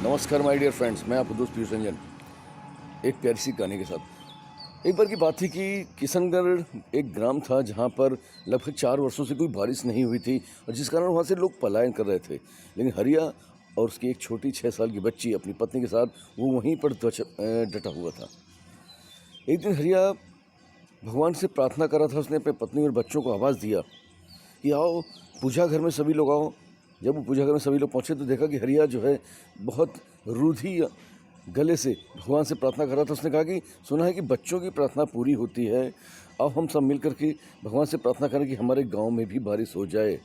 नमस्कार my dear friends, मैं आपका दोस्त पीयूष रंजन एक प्यारी सी कहानी के साथ। एक बार की बात थी कि किशनगढ़ एक ग्राम था जहाँ पर लगभग 4 वर्षों से कोई बारिश नहीं हुई थी और जिस कारण वहाँ से लोग पलायन कर रहे थे। लेकिन हरिया और उसकी एक छोटी 6 साल की बच्ची अपनी पत्नी के साथ वो वहीं पर डटा हुआ था। एक दिन हरिया भगवान से प्रार्थना कर रहा था। उसने अपने पत्नी और बच्चों को आवाज़ दिया कि आओ पूजा घर में सभी लोग आओ। जब वो पूजा घर में सभी लोग पहुँचे तो देखा कि हरिया जो है बहुत रूधी गले से भगवान से प्रार्थना कर रहा था। उसने कहा कि सुना है कि बच्चों की प्रार्थना पूरी होती है, आओ हम सब मिल कर के भगवान से प्रार्थना करें कि हमारे गांव में भी बारिश हो जाए।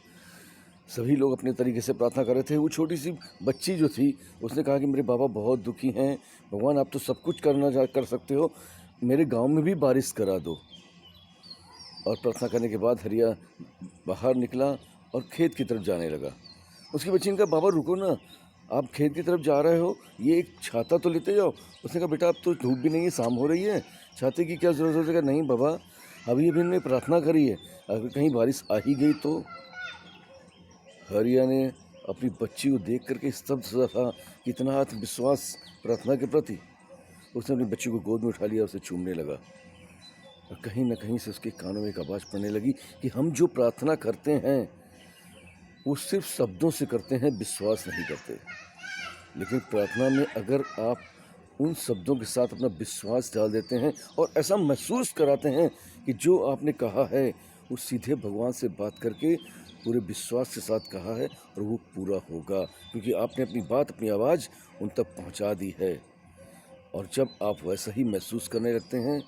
सभी लोग अपने तरीके से प्रार्थना कर रहे थे। वो छोटी सी बच्ची जो थी उसने कहा कि मेरे बाबा बहुत दुखी हैं, भगवान आप तो सब कुछ कर सकते हो, मेरे गाँव में भी बारिश करा दो। और प्रार्थना करने के बाद हरिया बाहर निकला और खेत की तरफ जाने लगा। उसकी बच्ची ने कहा बाबा रुको ना, आप खेत की तरफ जा रहे हो, ये एक छाता तो लेते जाओ। उसने कहा बेटा अब तो धूप भी नहीं है, शाम हो रही है, छाते की क्या ज़रूरत है। कहा नहीं बाबा, अभी अभी हमने प्रार्थना करी है, अगर कहीं बारिश आ ही गई तो। हरिया ने अपनी बच्ची को देख करके स्तब्ध सा था, कितना आत्मविश्वास प्रार्थना के प्रति। उसने अपनी बच्ची को गोद में उठा लिया, उसे चूमने लगा और कहीं न कहीं से उसके कानों में एक आवाज़ पड़ने लगी कि हम जो प्रार्थना करते हैं वो सिर्फ शब्दों से करते हैं, विश्वास नहीं करते। लेकिन प्रार्थना में अगर आप उन शब्दों के साथ अपना विश्वास डाल देते हैं और ऐसा महसूस कराते हैं कि जो आपने कहा है वो सीधे भगवान से बात करके पूरे विश्वास के साथ कहा है और वो पूरा होगा, क्योंकि आपने अपनी बात, अपनी आवाज़ उन तक पहुंचा दी है। और जब आप वैसा ही महसूस करने लगते हैं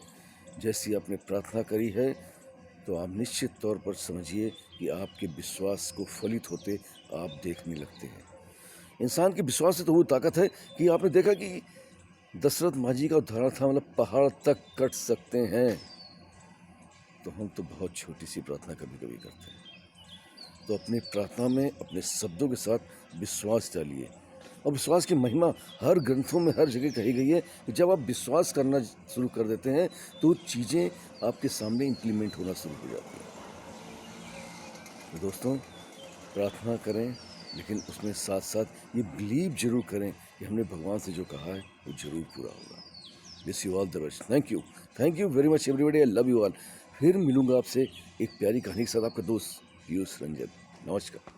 जैसी आपने प्रार्थना करी है, तो आप निश्चित तौर पर समझिए कि आपके विश्वास को फलित होते आप देखने लगते हैं। इंसान के विश्वास से तो वो ताकत है कि आपने देखा कि दशरथ मांझी का उदाहरण था, मतलब पहाड़ तक कट सकते हैं। तो हम तो बहुत छोटी सी प्रार्थना कभी कभी करते हैं। तो अपनी प्रार्थना में अपने शब्दों के साथ विश्वास डालिए। और विश्वास की महिमा हर ग्रंथों में हर जगह कही गई है कि जब आप विश्वास करना शुरू कर देते हैं तो चीज़ें आपके सामने इम्प्लीमेंट होना शुरू हो जाती हैं। तो दोस्तों, प्रार्थना करें, लेकिन उसमें साथ साथ ये बिलीव जरूर करें कि हमने भगवान से जो कहा है वो जरूर पूरा होगा। Wish you all the best. Thank you very much everybody, I love you all. फिर मिलूंगा आपसे एक प्यारी कहानी के साथ, आपका दोस्त पीयूष रंजन। नमस्कार।